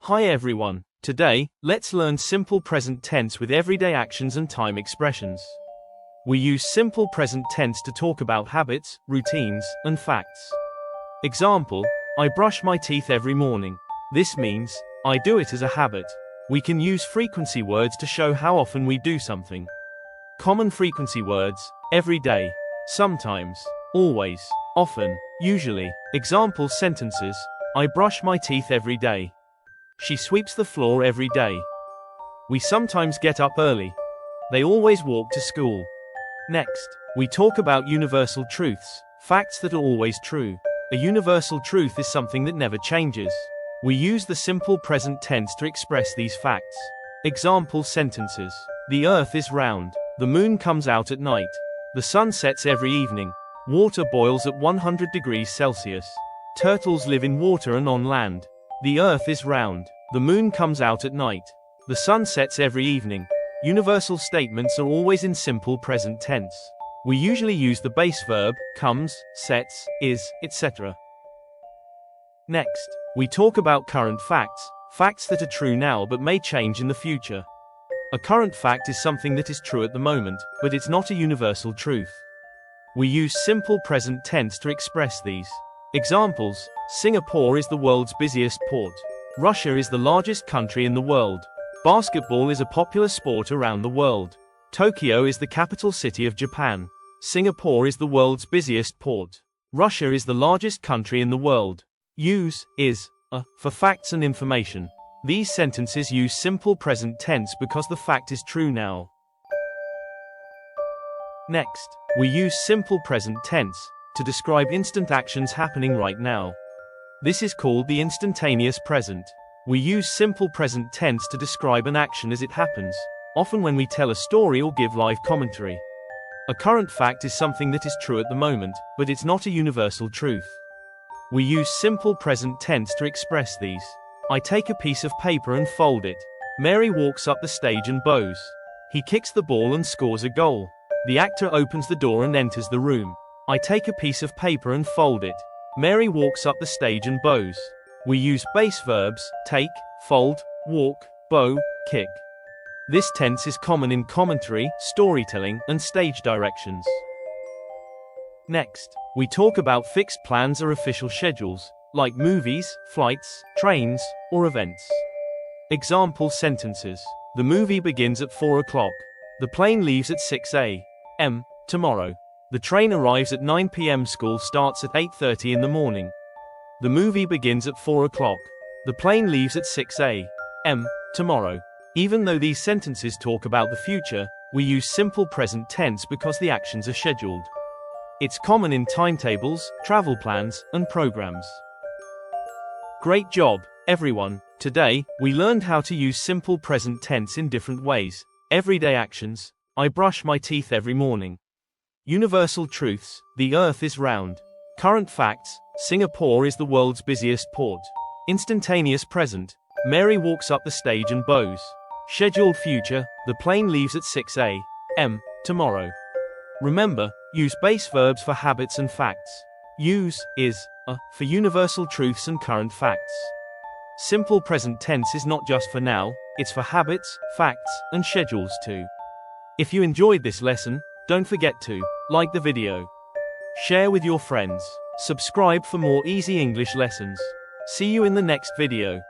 Hi everyone. Today, let's learn simple present tense with everyday actions and time expressions. We use simple present tense to talk about habits, routines, and facts. Example, I brush my teeth every morning. This means, I do it as a habit. We can use frequency words to show how often we do something. Common frequency words, every day, sometimes, always, often, usually. Example sentences, I brush my teeth every day. She sweeps the floor every day. We sometimes get up early. They always walk to school. Next, we talk about universal truths, facts that are always true. A universal truth is something that never changes. We use the simple present tense to express these facts. Example sentences. The earth is round. The moon comes out at night. The sun sets every evening. Water boils at 100 degrees Celsius. Turtles live in water and on land. The earth is round. The moon comes out at night. The sun sets every evening. Universal statements are always in simple present tense. We usually use the base verb, comes, sets, is, etc. Next, we talk about current facts, facts that are true now but may change in the future. A current fact is something that is true at the moment, but it's not a universal truth. We use simple present tense to express these. Examples, Singapore is the world's busiest port. Russia is the largest country in the world. Basketball is a popular sport around the world. Tokyo is the capital city of Japan. Singapore is the world's busiest port. Russia is the largest country in the world. Use, is, for facts and information. These sentences use simple present tense because the fact is true now. Next, we use simple present tense to describe instant actions happening right now. This is called the instantaneous present. We use simple present tense to describe an action as it happens, often when we tell a story or give live commentary. A current fact is something that is true at the moment, but it's not a universal truth. We use simple present tense to express these. I take a piece of paper and fold it. Mary walks up the stage and bows. He kicks the ball and scores a goal. The actor opens the door and enters the room. I take a piece of paper and fold it. Mary walks up the stage and bows. We use base verbs, take, fold, walk, bow, kick. This tense is common in commentary, storytelling, and stage directions. Next, we talk about fixed plans or official schedules, like movies, flights, trains, or events. Example sentences. The movie begins at 4 o'clock. The plane leaves at 6 a.m. tomorrow. The train arrives at 9 p.m. School starts at 8:30 in the morning. The movie begins at 4 o'clock. The plane leaves at 6 a.m. tomorrow. Even though these sentences talk about the future, we use simple present tense because the actions are scheduled. It's common in timetables, travel plans, and programs. Great job, everyone. Today, we learned how to use simple present tense in different ways. Everyday actions. I brush my teeth every morning. Universal truths, the earth is round. Current facts, Singapore is the world's busiest port. Instantaneous present, Mary walks up the stage and bows. Scheduled future, the plane leaves at 6 a.m. tomorrow. Remember, use base verbs for habits and facts. Use, is, for universal truths and current facts. Simple present tense is not just for now, it's for habits, facts, and schedules too. If you enjoyed this lesson, don't forget to like the video, share with your friends, subscribe for more easy English lessons. See you in the next video.